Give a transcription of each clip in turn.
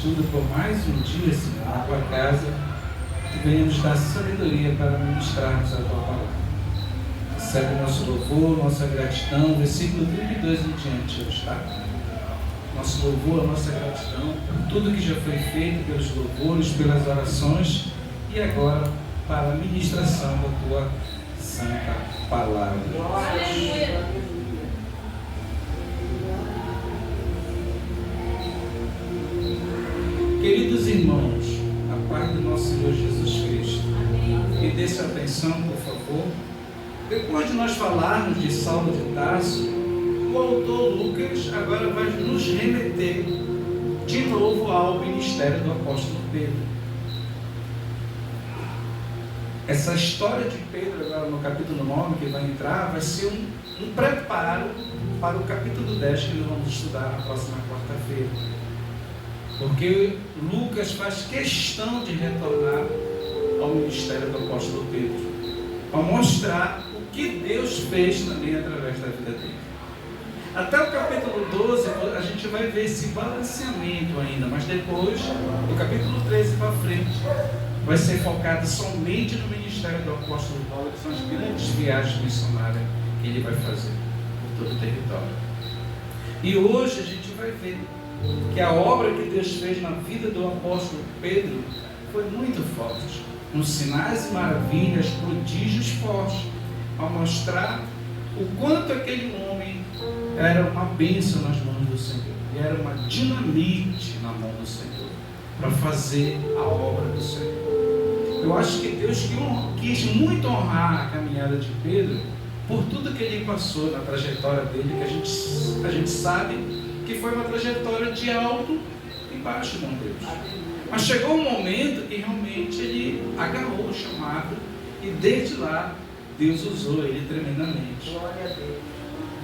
estudo por mais um dia, Senhor, na tua casa, que venhamos dar sabedoria para ministrarmos a tua palavra. Recebe nosso louvor, nossa gratidão, versículo 32 em diante, hoje, tá? Nosso louvor, nossa gratidão por tudo que já foi feito, pelos louvores, pelas orações e agora para a ministração da tua santa palavra. Queridos irmãos, a paz do nosso Senhor Jesus Cristo, me dê sua atenção, por favor. Depois de nós falarmos de Saulo de Tarso, o autor Lucas agora vai nos remeter de novo ao ministério do apóstolo Pedro. Essa história de Pedro, agora no capítulo 9, que vai entrar, vai ser um preparo para o capítulo 10, que nós vamos estudar na próxima quarta-feira. Porque Lucas faz questão de retornar ao ministério do apóstolo Pedro, para mostrar o que Deus fez também através da vida dele. Até o capítulo 12, a gente vai ver esse balanceamento ainda, mas depois, do capítulo 13 para frente, vai ser focado somente no ministério do apóstolo Paulo, que são as grandes viagens missionárias que ele vai fazer por todo o território. E hoje a gente vai ver que a obra que Deus fez na vida do apóstolo Pedro foi muito forte, com sinais e maravilhas, prodígios fortes, ao mostrar o quanto aquele homem era uma bênção nas mãos do Senhor, e era uma dinamite na mão do Senhor, para fazer a obra do Senhor. Eu acho que Deus quis muito honrar a caminhada de Pedro, por tudo que ele passou na trajetória dele, que a gente sabe que foi uma trajetória de alto e baixo com Deus. Mas chegou um momento que realmente ele agarrou o chamado, e desde lá Deus usou ele tremendamente. Glória a Deus.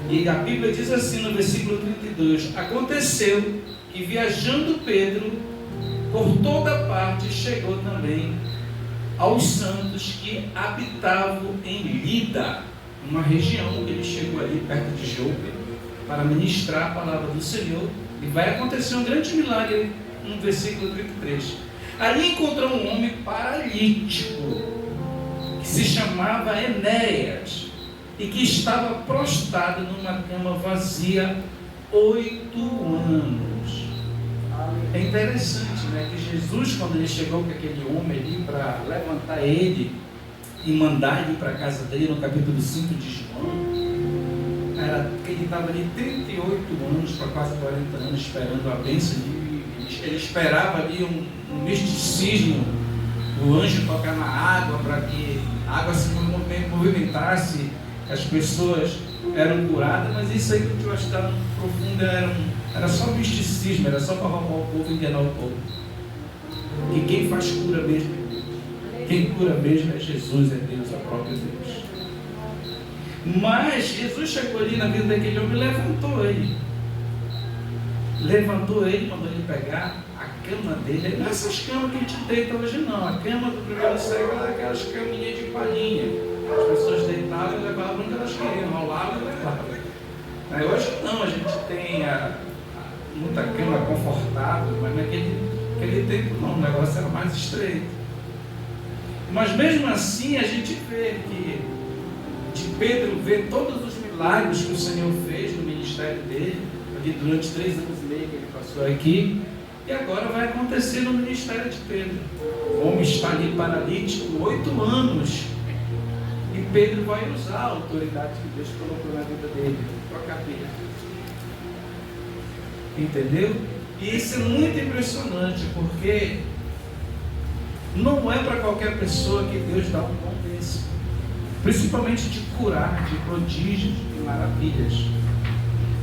E a Bíblia diz assim no versículo 32: aconteceu que viajando Pedro por toda parte, chegou também aos santos que habitavam em Lida, uma região que ele chegou ali perto de Jope, para ministrar a palavra do Senhor. E vai acontecer um grande milagre no versículo 33. Ali encontrou um homem paralítico, que se chamava Enéas, e que estava prostrado numa cama vazia 8 anos. É interessante, né, que Jesus, quando ele chegou com aquele homem ali para levantar ele e mandar ele para a casa dele, no capítulo 5 de João, ele estava ali 38 anos para quase 40 anos esperando a bênção. Ele esperava ali um misticismo, o anjo tocar na água para que a água se movimentasse, as pessoas eram curadas, mas isso aí que eu achava no profundo era só misticismo, era só para roubar o povo e enganar o povo. E quem faz cura mesmo é Deus. Quem cura mesmo é Jesus, é Deus, é o próprio Deus. Mas Jesus chegou ali na vida daquele homem e levantou ele, mandou ele pegar a cama dele. Não é essas camas que a gente deita hoje não, a cama do primeiro século era aquelas caminhas de palhinha, as pessoas deitavam e levavam onde elas queriam, rolavam e levavam. Hoje não, a gente tem muita cama confortável, mas naquele tempo não, o negócio era mais estreito. Mas mesmo assim a gente vê que de Pedro ver todos os milagres que o Senhor fez no ministério dele, ali durante 3 anos e meio que ele passou aqui, e agora vai acontecer no ministério de Pedro. O homem está ali paralítico 8 anos, e Pedro vai usar a autoridade que Deus colocou na vida dele, trocar Pedro. Entendeu? E isso é muito impressionante, porque não é para qualquer pessoa que Deus dá um dom desse, principalmente de curar, de prodígios e maravilhas,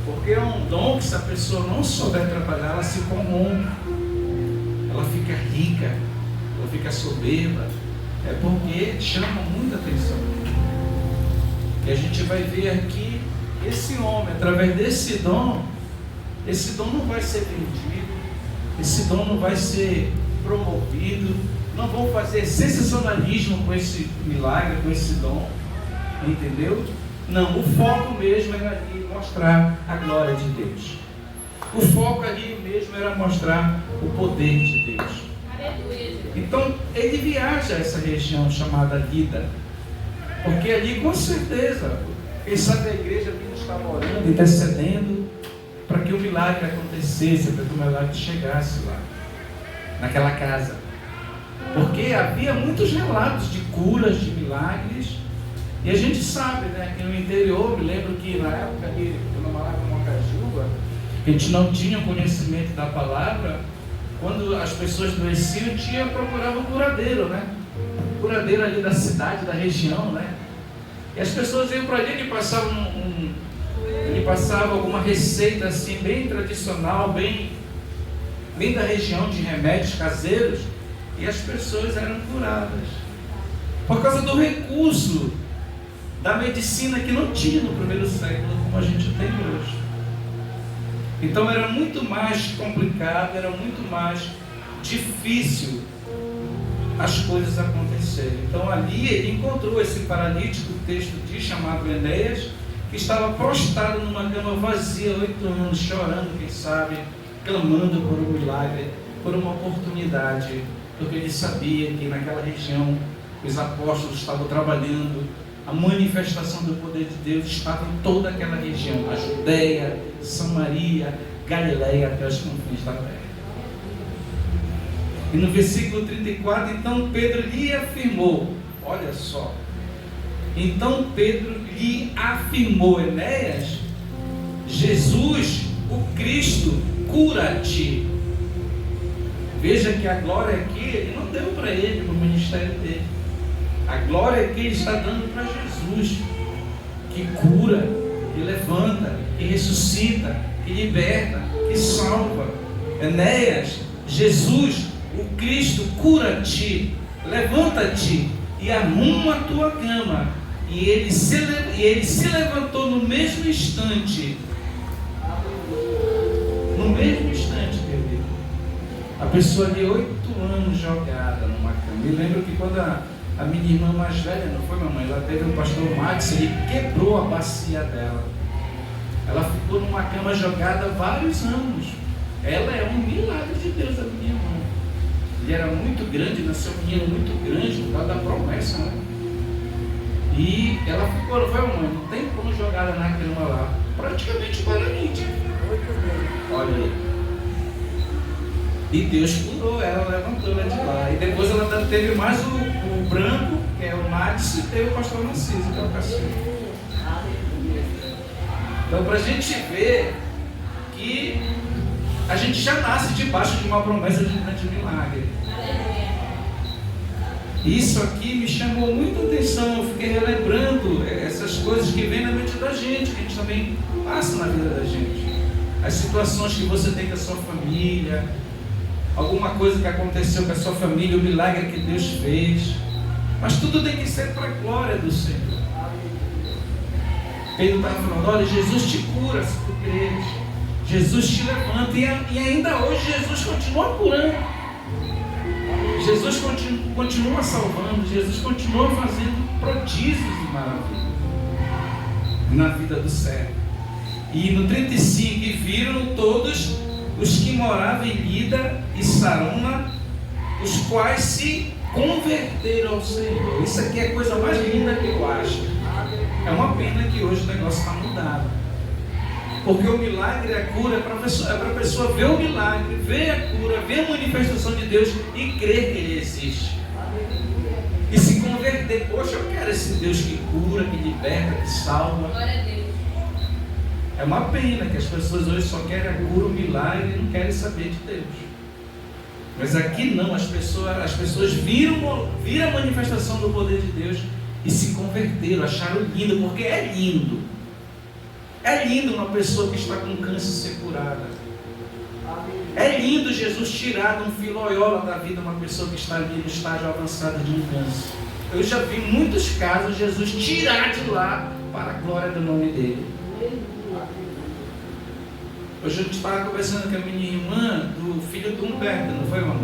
porque é um dom que, se a pessoa não souber trabalhar, ela se corrompe, ela fica rica, ela fica soberba, é porque chama muita atenção. E a gente vai ver aqui esse homem, através desse dom não vai ser vendido, esse dom não vai ser promovido, não vão fazer sensacionalismo com esse milagre, com esse dom, entendeu? Não, o foco mesmo era ali mostrar a glória de Deus. O foco ali mesmo era mostrar o poder de Deus. Então ele viaja a essa região chamada Lida, porque ali com certeza, quem sabe a igreja vinha estar orando, intercedendo para que o milagre acontecesse, para que o milagre chegasse lá, naquela casa. Porque havia muitos relatos de curas, de milagres, e a gente sabe, né, que no interior, me lembro que na época ali, quando eu morava em Mocajuba, a gente não tinha conhecimento da palavra. Quando as pessoas adoeciam, procuravam um curadeiro, né? Um curadeiro ali da cidade, da região, né? E as pessoas iam para ali, ele passava alguma receita assim, bem tradicional, bem da região, de remédios caseiros, e as pessoas eram curadas. Por causa do recurso da medicina que não tinha no primeiro século, como a gente tem hoje. Então era muito mais complicado, era muito mais difícil as coisas acontecerem. Então ali ele encontrou esse paralítico, o texto diz, chamado Enéas, que estava prostrado numa cama vazia, 8 anos, chorando, quem sabe, clamando por um milagre, por uma oportunidade, porque ele sabia que naquela região os apóstolos estavam trabalhando, a manifestação do poder de Deus estava em toda aquela região, a Judeia, Samaria, Galileia, até os confins da terra. E no versículo 34, então Pedro lhe afirmou, olha só, então Pedro lhe afirmou, Enéas, Jesus, o Cristo, cura-te. Veja que a glória aqui, ele não deu para ele, no ministério dele. A glória que ele está dando para Jesus, que cura, que levanta, que ressuscita, que liberta, que salva. Enéas, Jesus, o Cristo, cura-te, levanta-te e arruma a tua cama. E ele se levantou no mesmo instante. No mesmo instante, querido. A pessoa de 8 anos jogada numa cama. Me lembro que quando a minha irmã mais velha, não foi, mamãe? Ela teve um pastor Max, ele quebrou a bacia dela. Ela ficou numa cama jogada vários anos. Ela é um milagre de Deus, a minha irmã. Ele era muito grande, nasceu um menino muito grande, por causa da promessa, né? E ela ficou, não foi, mamãe? Não tem como jogada na cama lá. Praticamente paralítica. Olha aí. E Deus curou ela, levantou ela de lá. E depois ela teve mais o branco, que é o Max, e teve o pastor Narciso, que é o cacique. Então, para a gente ver que a gente já nasce debaixo de uma promessa de um grande milagre. Isso aqui me chamou muita atenção. Eu fiquei relembrando essas coisas que vêm na mente da gente, que a gente também passa na vida da gente. As situações que você tem com a sua família, alguma coisa que aconteceu com a sua família, o milagre que Deus fez. Mas tudo tem que ser para a glória do Senhor. Pedro estava falando, olha, Jesus te cura se tu creres. Jesus te levanta. E ainda hoje Jesus continua curando. Jesus continua salvando. Jesus continua fazendo prodígios e maravilhas na vida do servo. E no 35, e viram todos os que moravam em Lida e Sarona, os quais se converteram ao Senhor. Isso aqui é a coisa mais linda que eu acho. É uma pena que hoje o negócio está mudado. Porque o milagre, a cura, é para a pessoa ver o milagre, ver a cura, ver a manifestação de Deus e crer que Ele existe. E se converter. Poxa, eu quero esse Deus que cura, que liberta, que salva. Glória a Deus. É uma pena que as pessoas hoje só querem a cura, o milagre e não querem saber de Deus. Mas aqui não, as pessoas viram a manifestação do poder de Deus e se converteram, acharam lindo, porque é lindo. É lindo uma pessoa que está com câncer ser curada. É lindo Jesus tirar de um filoiola da vida uma pessoa que está ali no estágio avançado de um câncer. Eu já vi muitos casos Jesus tirar de lá para a glória do nome dele. Hoje a gente estava conversando com a minha irmã do filho do Humberto, não foi, mamãe?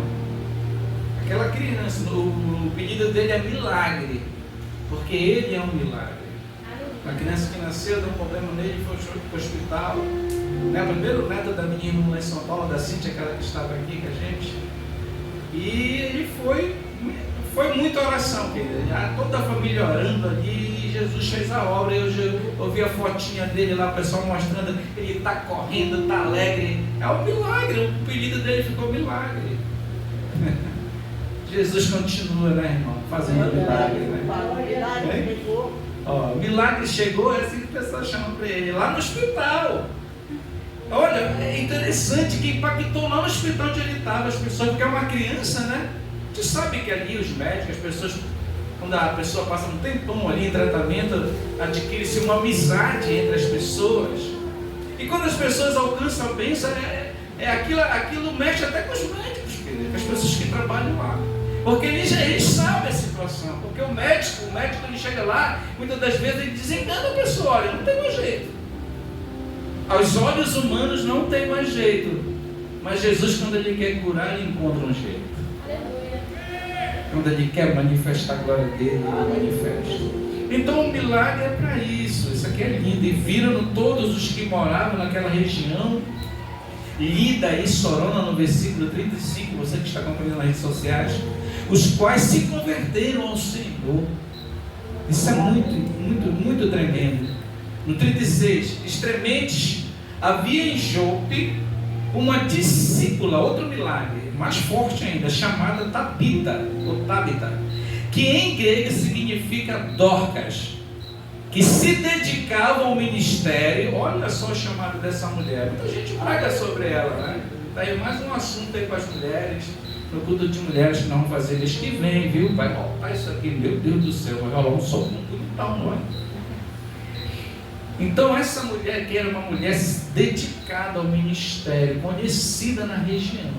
Aquela criança, o pedido dele é milagre, porque ele é um milagre. Uma criança que nasceu, deu um problema nele, foi para o hospital, né? O primeiro neto da minha irmã lá em São Paulo, da Cíntia, aquela que estava aqui com a gente. E foi muita oração, querida. Toda a família orando ali, e Jesus fez a obra. Eu vi a fotinha dele lá, o pessoal mostrando, ele está correndo, está alegre. É um milagre, o apelido dele ficou milagre. Jesus continua, né, irmão? Fazendo milagre, né? Milagre chegou, é assim que o pessoal chama para ele, lá no hospital. Olha, é interessante que impactou lá no hospital onde ele estava, as pessoas, porque é uma criança, né? Tu sabe que ali os médicos, as pessoas, quando a pessoa passa um tempão ali em tratamento, adquire-se uma amizade entre as pessoas. E quando as pessoas alcançam a bênção, aquilo mexe até com os médicos, querido, com as pessoas que trabalham lá. Porque eles sabem a situação. Porque o médico ele chega lá, muitas das vezes ele desengana a pessoa, olha, não tem mais jeito. Aos olhos humanos não tem mais jeito. Mas Jesus, quando ele quer curar, ele encontra um jeito. Quando ele quer manifestar a glória dele, ele manifesta. Então o milagre é para isso. Isso aqui é lindo. E viram todos os que moravam naquela região. Lida e Sorona no versículo 35, você que está acompanhando nas redes sociais, os quais se converteram ao Senhor. Isso é muito, muito, muito tremendo. No 36, extremamente, havia em Jope uma discípula, outro milagre, mais forte ainda, chamada Tabita, ou Tabita, que em grego significa Dorcas, que se dedicava ao ministério. Olha só o chamado dessa mulher. Muita gente praga sobre ela, né? Está aí mais um assunto aí para as mulheres, no culto de mulheres que não vão fazer mês que vem, viu? Vai voltar isso aqui, meu Deus do céu, vai rolar um som bonitão, não é? Então essa mulher, que era uma mulher dedicada ao ministério, conhecida na região.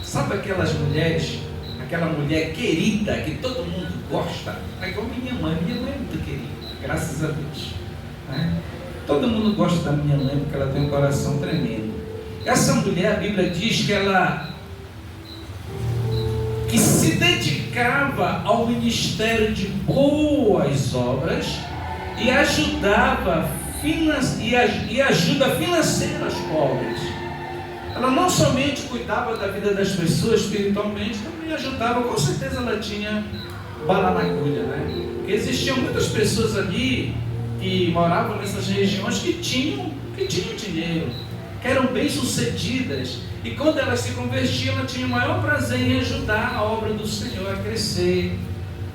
Sabe aquelas mulheres, aquela mulher querida, que todo mundo gosta? É igual minha mãe é muito querida, graças a Deus, né? Todo mundo gosta da minha mãe, porque ela tem um coração tremendo. Essa mulher, a Bíblia diz que se dedicava ao ministério de boas obras e ajudava e ajuda financeira aos pobres. Ela não somente cuidava da vida das pessoas espiritualmente, também ajudava. Com certeza ela tinha bala na agulha, né? Porque existiam muitas pessoas ali que moravam nessas regiões que tinham dinheiro, que eram bem-sucedidas, e quando elas se convertiam, ela tinha o maior prazer em ajudar a obra do Senhor a crescer,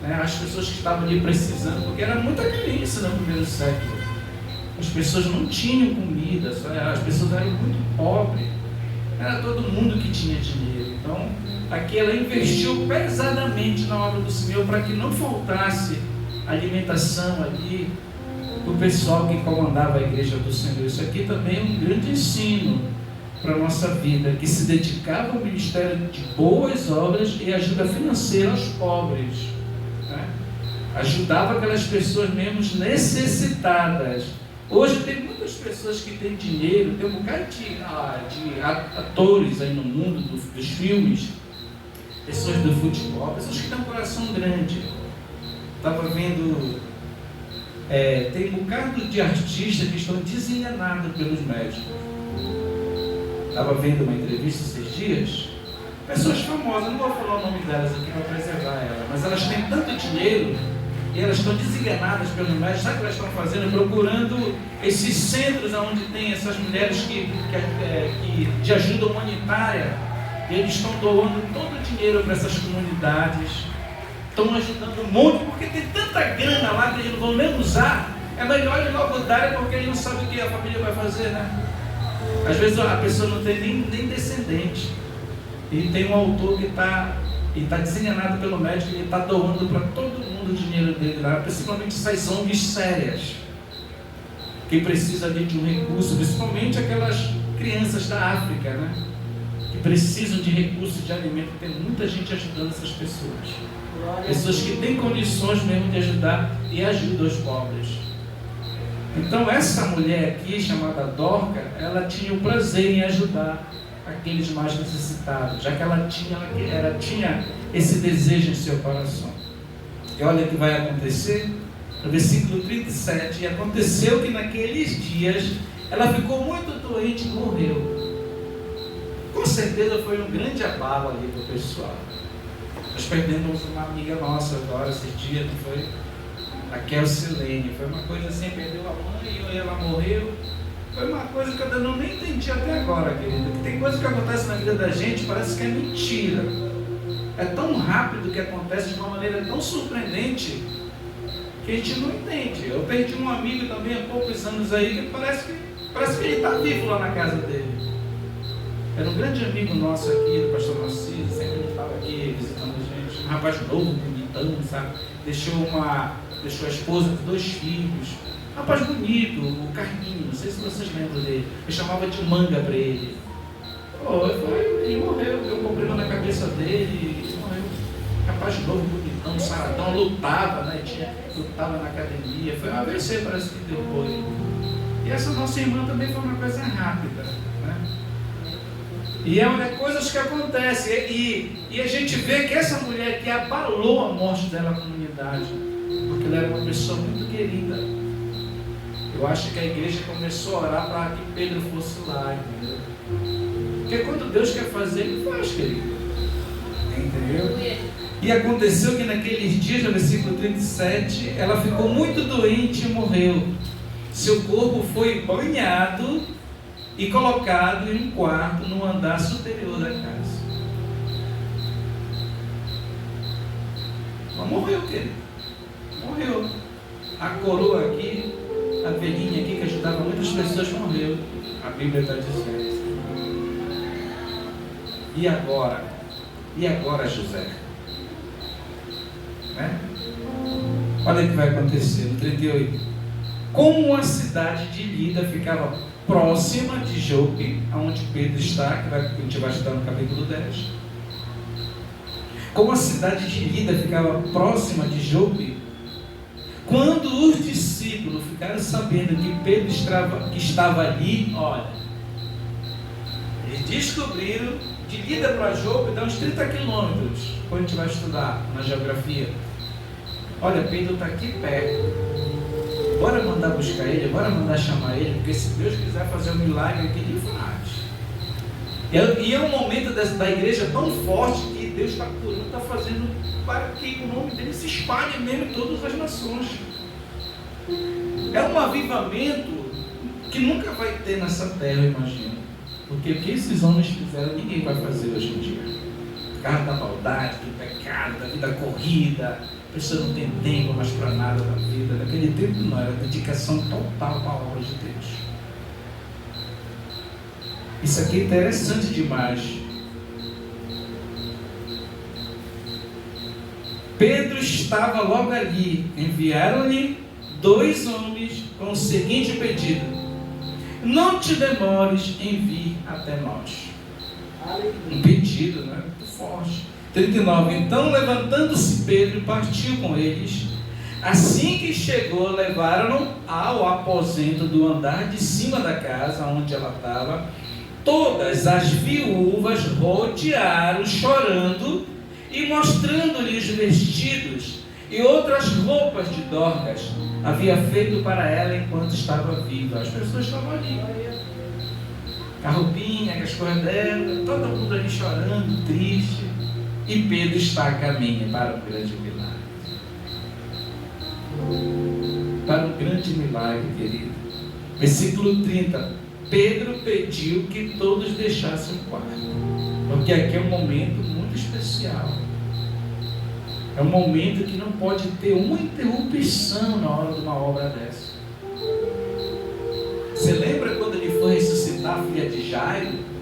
né? As pessoas que estavam ali precisando, porque era muita carência no primeiro século. As pessoas não tinham comida, as pessoas eram muito pobres, era todo mundo que tinha dinheiro. Então aqui ela investiu pesadamente na obra do Senhor, para que não faltasse alimentação ali do pessoal que comandava a igreja do Senhor. Isso aqui também é um grande ensino para a nossa vida, que se dedicava ao ministério de boas obras e ajuda financeira aos pobres, né? Ajudava aquelas pessoas mesmo necessitadas. Hoje tem muitas pessoas que têm dinheiro, tem um bocado de atores aí no mundo dos filmes, pessoas do futebol, pessoas que têm um coração grande. Estava vendo, tem um bocado de artistas que estão desenganados pelos médicos. Estava vendo uma entrevista esses dias, pessoas famosas, não vou falar o nome delas aqui para preservar elas, mas elas têm tanto dinheiro e elas estão desenganadas pelos médicos. Sabe o que elas estão fazendo? Procurando esses centros onde tem essas mulheres de ajuda humanitária, e eles estão doando todo o dinheiro para essas comunidades, estão ajudando um monte, porque tem tanta grana lá que eles não vão nem usar. É melhor ele logo dar, porque ele não sabe o que a família vai fazer, né? Às vezes a pessoa não tem nem descendente, e tem um autor que está desenganado pelo médico, e ele está doando para todo mundo o dinheiro dele lá, principalmente essas ONGs sérias, que precisam ali de um recurso, principalmente aquelas crianças da África, né? Que precisam de recursos de alimento. Tem muita gente ajudando essas pessoas, pessoas que têm condições mesmo de ajudar e ajudam os pobres. Então essa mulher aqui, chamada Dorca, ela tinha o prazer em ajudar aqueles mais necessitados, já que ela tinha esse desejo em seu coração. E olha o que vai acontecer no versículo 37. E aconteceu que naqueles dias Ela ficou muito doente e morreu. Com certeza foi um grande abalo ali do pessoal. Nós perdemos uma amiga nossa agora, esses dias, não foi? A Kelsilene. Foi uma coisa assim, perdeu a mãe e ela morreu. Foi uma coisa que eu ainda não nem entendi até agora, querido. Que tem coisa que acontece na vida da gente, parece que é mentira. É tão rápido que acontece de uma maneira tão surpreendente que a gente não entende. Eu perdi um amigo também há poucos anos aí que parece que ele está vivo lá na casa dele. Era um grande amigo nosso aqui, do pastor Narciso, sempre ele estava aqui visitando a gente. Um rapaz novo, bonitão, sabe? Deixou a esposa com 2 filhos. Um rapaz bonito, o Carlinhos, não sei se vocês lembram dele. Eu chamava de manga para ele. Ele morreu, deu um problema na cabeça dele e morreu. Rapaz novo, bonitão, saradão, lutava, né? Lutava na academia. Foi um AVC, parece que depois. E essa nossa irmã também foi uma coisa rápida, né? E é coisas que acontecem. E a gente vê que essa mulher que abalou a morte dela na comunidade, porque ela era uma pessoa muito querida. Eu acho que a igreja começou a orar para que Pedro fosse lá, entendeu? Porque quando Deus quer fazer, Ele faz, querido. Entendeu? E aconteceu que naqueles dias, no versículo 37, ela ficou muito doente e morreu. Seu corpo foi banhado e colocado em um quarto no andar superior da casa. Ela morreu, querido. Morreu. A coroa aqui, a velhinha aqui que ajudava muitas pessoas, morreu. A Bíblia está dizendo. E agora? E agora, José? Né? Olha o que vai acontecer no 38. Como a cidade de Lida ficava próxima de Jope, onde Pedro está, que a gente vai estudar no capítulo 10. Como a cidade de Lida ficava próxima de Jope, quando os discípulos ficaram sabendo que Pedro estava ali, olha, eles descobriram, de Lida para Jope dá uns 30 quilômetros, quando a gente vai estudar na geografia. Olha, Pedro está aqui perto. Bora mandar buscar ele, bora mandar chamar ele, porque se Deus quiser fazer um milagre aqui, Ele faz. E é um momento da igreja tão forte que Deus está curando, está fazendo para que o nome dele se espalhe mesmo em todas as nações. É um avivamento que nunca vai ter nessa terra, eu imagino. Porque o que esses homens fizeram, ninguém vai fazer hoje em dia. Por causa da maldade, do pecado, da vida corrida. A pessoa não tem tempo mais para nada da vida. Naquele tempo não, era dedicação total para a obra de Deus. Isso aqui é interessante demais. Pedro estava logo ali. Enviaram-lhe 2 homens com o seguinte pedido: não te demores em vir até nós. Um pedido, né? Muito forte. 39. Então, levantando-se Pedro, partiu com eles. Assim que chegou, levaram-no ao aposento do andar de cima da casa onde ela estava. Todas as viúvas rodearam, chorando e mostrando-lhe os vestidos e outras roupas de Dorcas havia feito para ela enquanto estava viva. As pessoas estavam ali, a roupinha, as coisas dela, todo mundo ali chorando, triste. E Pedro está a caminho para um grande milagre. Para um grande milagre, querido. Versículo 30. Pedro pediu que todos deixassem o quarto, porque aqui é um momento muito especial. É um momento que não pode ter uma interrupção na hora de uma obra dessa. Você lembra quando ele foi ressuscitar a filha de Jairo?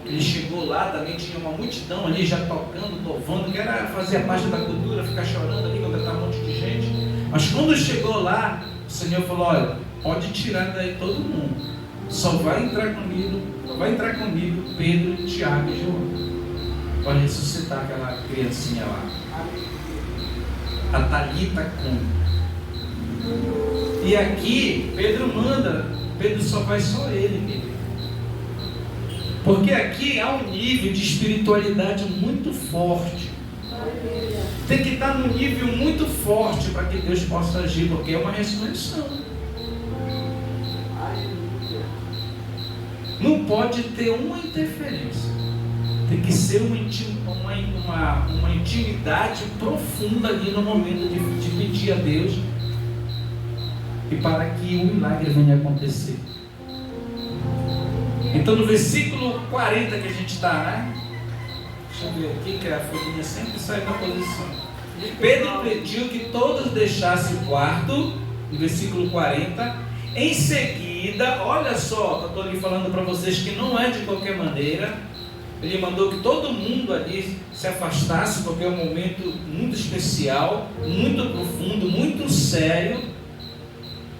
Ele chegou lá, também tinha uma multidão ali já tocando, louvando, que fazia parte da cultura, ficar chorando ali, contratar um monte de gente. Mas quando chegou lá, o Senhor falou: olha, pode tirar daí todo mundo, só vai entrar comigo Pedro, Tiago e João, para ressuscitar aquela criancinha lá, a Talita Cum. E aqui Pedro manda, Pedro só ele, querido. Porque aqui há um nível de espiritualidade muito forte. Tem que estar num nível muito forte para que Deus possa agir, porque é uma ressurreição. Não pode ter uma interferência. Tem que ser uma intimidade profunda ali no momento de pedir a Deus e para que o milagre venha acontecer. Então no versículo 40 que a gente está, né? Deixa eu ver aqui, que a folhinha sempre sai da posição. Pedro pediu que todos deixassem o quarto, no versículo 40. Em seguida, olha só, eu estou ali falando para vocês que não é de qualquer maneira. Ele mandou que todo mundo ali se afastasse, porque é um momento muito especial, muito profundo, muito sério.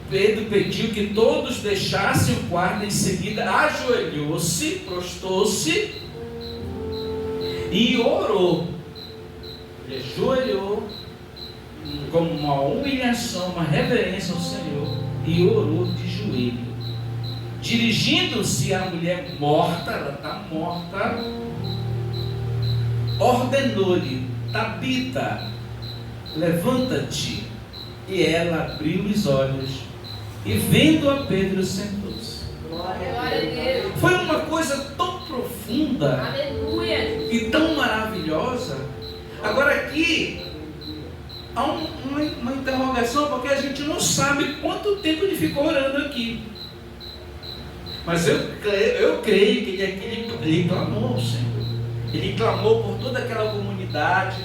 Pedro pediu que todos deixassem o quarto. Em seguida ajoelhou-se, prostou-se e orou. Ele ajoelhou como uma humilhação, uma reverência ao Senhor, e orou de joelho. Dirigindo-se à mulher morta, ela está morta, ordenou-lhe: Tabita, levanta-te. E ela abriu os olhos e, vendo a Pedro, sentou-se. Glória a Deus. Foi uma coisa tão profunda, Aleluia, e tão maravilhosa. Agora aqui há uma interrogação, porque a gente não sabe quanto tempo ele ficou orando aqui. Mas eu creio que ele clamou ao Senhor. Ele clamou por toda aquela comunidade.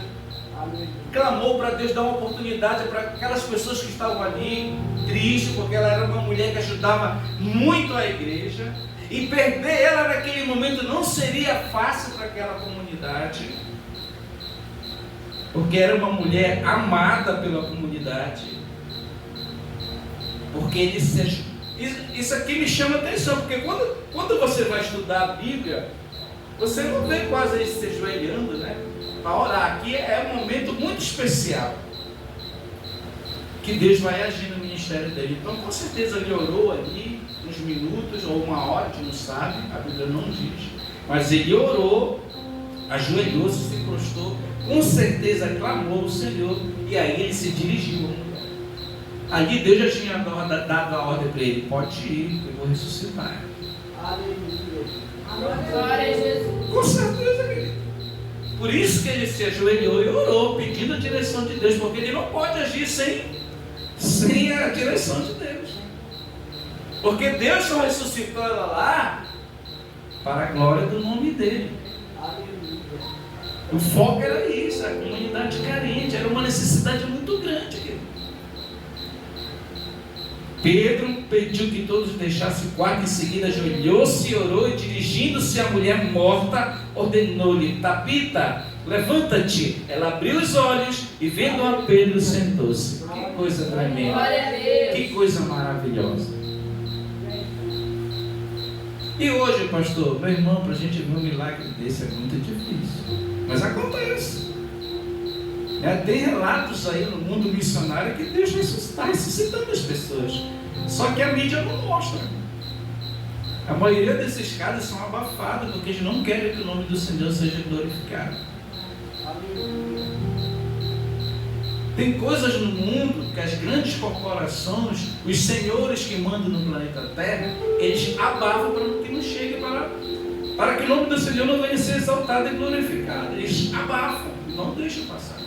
Clamou para Deus dar uma oportunidade para aquelas pessoas que estavam ali tristes, porque ela era uma mulher que ajudava muito a igreja, e perder ela naquele momento não seria fácil para aquela comunidade, porque era uma mulher amada pela comunidade. Porque ele isso aqui me chama atenção, porque quando você vai estudar a Bíblia, você não vê quase ele se ajoelhando, né? Para orar. Aqui é um momento muito especial que Deus vai agir no ministério dele. Então, com certeza ele orou ali uns minutos ou uma hora, a gente não sabe, a Bíblia não diz, mas ele orou, ajoelhou-se, se prostou, com certeza clamou ao Senhor, e aí ele se dirigiu à mulher. Ali Deus já tinha dado a ordem para ele: pode ir, eu vou ressuscitar. glória a Jesus. Com certeza, querido. Por isso que ele se ajoelhou e orou, pedindo a direção de Deus, porque ele não pode agir sem a direção de Deus. Porque Deus só ressuscitou ela lá para a glória do nome dele. O foco era isso, a comunidade carente, era uma necessidade muito grande, querido. Pedro pediu que todos deixassem o quarto, em seguida ajoelhou-se e orou, e dirigindo-se à mulher morta, ordenou-lhe: Tabita, levanta-te. Ela abriu os olhos e, vendo a Pedro, sentou-se. Que coisa tremenda, Glória a Deus. que coisa maravilhosa. E hoje, pastor, meu irmão, para a gente ver um milagre desse é muito difícil, mas acontece. Tem relatos aí no mundo missionário que Deus está ressuscitando as pessoas, só que a mídia não mostra. A maioria desses casos são abafados, porque eles não querem que o nome do Senhor seja glorificado. Tem coisas no mundo que as grandes corporações, os senhores que mandam no planeta Terra, eles abafam para que não chegue para que o nome do Senhor não venha ser exaltado e glorificado. Eles abafam, não deixam passar.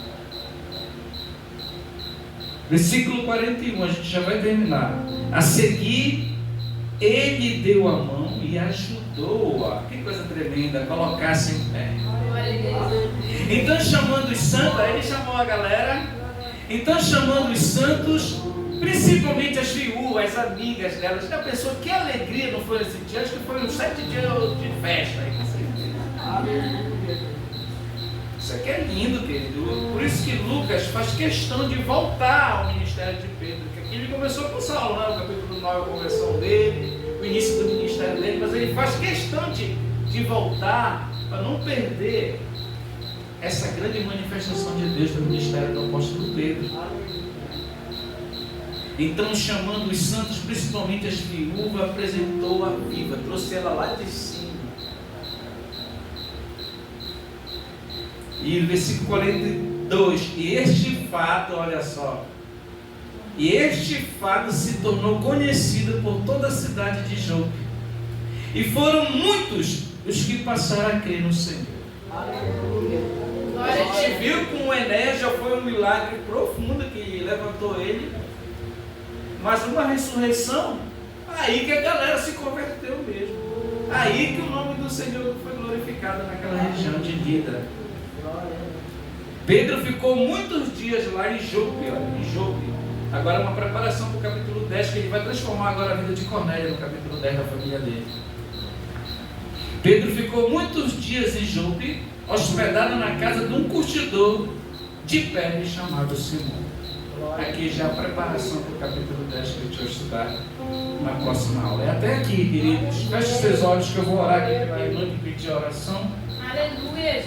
Versículo 41, a gente já vai terminar. A seguir, ele deu a mão e ajudou-a. Que coisa tremenda, colocar-se em pé. Então, chamando os santos, aí ele chamou a galera. Então, chamando os santos, principalmente as viúvas, as amigas delas. Já pensou que alegria não foi esse dia? Acho que foi uns 7 dias de festa. Isso aqui é lindo, querido. Por isso que Lucas faz questão de voltar ao ministério de Pedro. Que aqui ele começou com Saulo, né? O capítulo 9 é a conversão dele, o início do ministério dele. Mas ele faz questão de voltar para não perder essa grande manifestação de Deus no ministério do apóstolo Pedro. Então, chamando os santos, principalmente as viúvas, apresentou-a viva, trouxe ela lá de cima. E versículo 42, e este fato, olha só, e este fato se tornou conhecido por toda a cidade de Jope. E foram muitos os que passaram a crer no Senhor. A gente viu que o Enéas já foi um milagre profundo que levantou ele. Mas uma ressurreição, aí que a galera se converteu mesmo. Aí que o nome do Senhor foi glorificado naquela região de Lida. Pedro ficou muitos dias lá em Jope, em Jope. Agora uma preparação para o capítulo 10, que ele vai transformar agora a vida de Cornélio no capítulo 10 da família dele. Pedro ficou muitos dias em Jope, hospedado na casa de um curtidor de pele chamado Simão. Aqui já a preparação para o capítulo 10 que a gente vai estudar na próxima aula. É até aqui, queridos. Feche os seus olhos que eu vou orar aqui pela irmã que pediu a oração. Aleluia.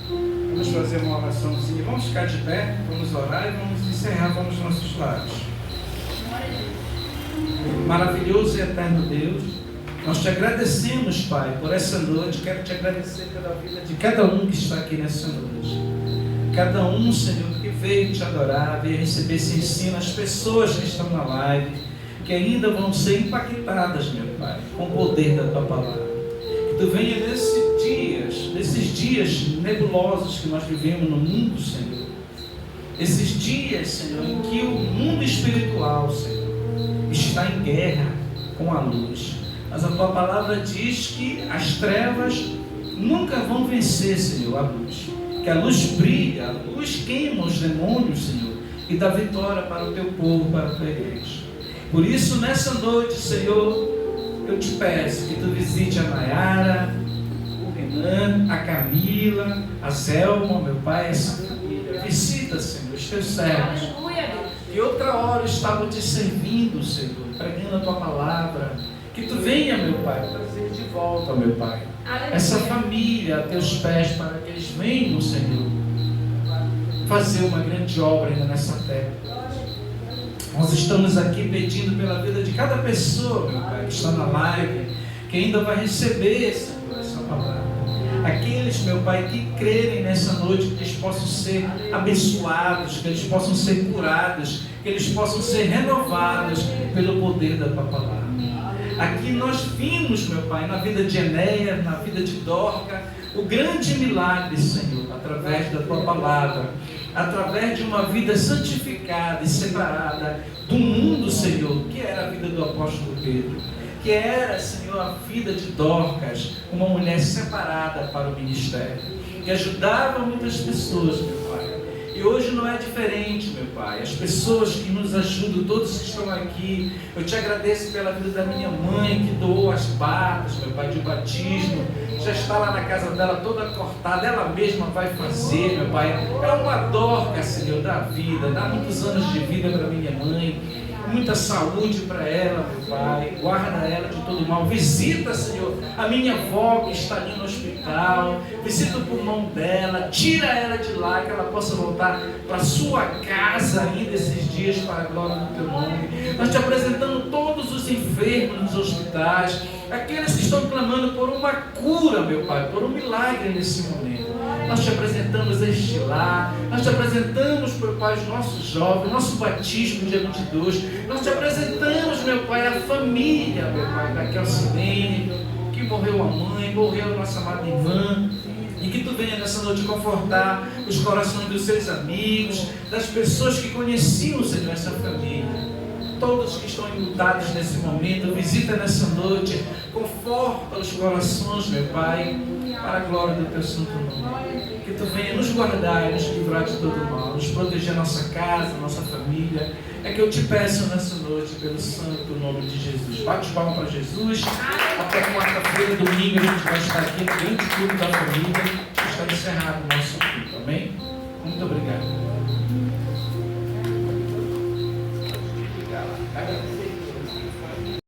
Vamos fazer uma oraçãozinha. Vamos ficar de pé, vamos orar e vamos encerrar. Vamos aos nossos lares. Maravilhoso e eterno Deus, nós te agradecemos, Pai, por essa noite. Quero te agradecer pela vida de cada um que está aqui nessa noite. Cada um, Senhor, que veio te adorar, veio receber esse ensino, as pessoas que estão na live, que ainda vão ser impactadas, meu Pai, com o poder da Tua palavra. Que Tu venha nesses dias nebulosos que nós vivemos no mundo, Senhor. Esses dias, Senhor, em que o mundo espiritual, Senhor, está em guerra com a luz. Mas a Tua palavra diz que as trevas nunca vão vencer, Senhor, a luz. Que a luz brilha, a luz queima os demônios, Senhor, e dá vitória para o Teu povo, para a Tua igreja. Por isso, nessa noite, Senhor, eu te peço que Tu visite a Nayara, o Renan, a Camila, a Zelma, meu Pai, essa família. Visita, Senhor, os Teus servos. Que outra hora estavam te servindo, Senhor, pregando a Tua palavra. Que Tu venha, meu Pai, trazer de volta, meu Pai, essa família a Teus pés, para que eles venham, Senhor, fazer uma grande obra ainda nessa terra. Nós estamos aqui pedindo pela vida de cada pessoa, meu Pai, que está na live, que ainda vai receber, Senhor, essa palavra. Aqueles, meu Pai, que crerem nessa noite, que eles possam ser abençoados, que eles possam ser curados, que eles possam ser renovados pelo poder da Tua palavra. Aqui nós vimos, meu Pai, na vida de Enéas, na vida de Dorca, o grande milagre, Senhor, através da Tua palavra, através de uma vida santificada e separada do mundo, Senhor, que era a vida do apóstolo Pedro, que era, Senhor, a vida de Dorcas, uma mulher separada para o ministério, que ajudava muitas pessoas, meu Pai. E hoje não é diferente, meu Pai. As pessoas que nos ajudam, todos que estão aqui, eu te agradeço pela vida da minha mãe, que doou as batas, meu Pai, de batismo. Já está lá na casa dela toda cortada, ela mesma vai fazer, meu Pai. É uma Dorca, Senhor, da vida. Dá muitos anos de vida para minha mãe. Muita saúde para ela, meu Pai. Guarda ela de todo mal. Visita, Senhor, a minha avó que está ali no hospital. Visita o pulmão dela. Tira ela de lá, que ela possa voltar para a sua casa ainda esses dias, para a glória do Teu nome. Nós te apresentamos todos os enfermos nos hospitais, aqueles que estão clamando por uma cura, meu Pai, por um milagre nesse momento. Nós te apresentamos este lar, nós te apresentamos, meu Pai, os nossos jovens, nosso batismo dia 22, nós te apresentamos, meu Pai, a família, meu Pai, da Kelsilene, que morreu a mãe, morreu a nossa amada irmã, e que Tu venha nessa noite confortar os corações dos seus amigos, das pessoas que conheciam, Senhor, essa família. Todos que estão enlutados nesse momento, visita nessa noite, conforta os corações, meu Pai, para a glória do Teu santo nome. Que Tu venha nos guardar e nos livrar de todo mal, nos proteger a nossa casa, a nossa família. É que eu te peço nessa noite, pelo santo nome de Jesus. Bate palma para Jesus. Até quarta-feira, domingo, a gente vai estar aqui no grande culto da família. Está encerrado o nosso culto. Amém? Muito obrigado.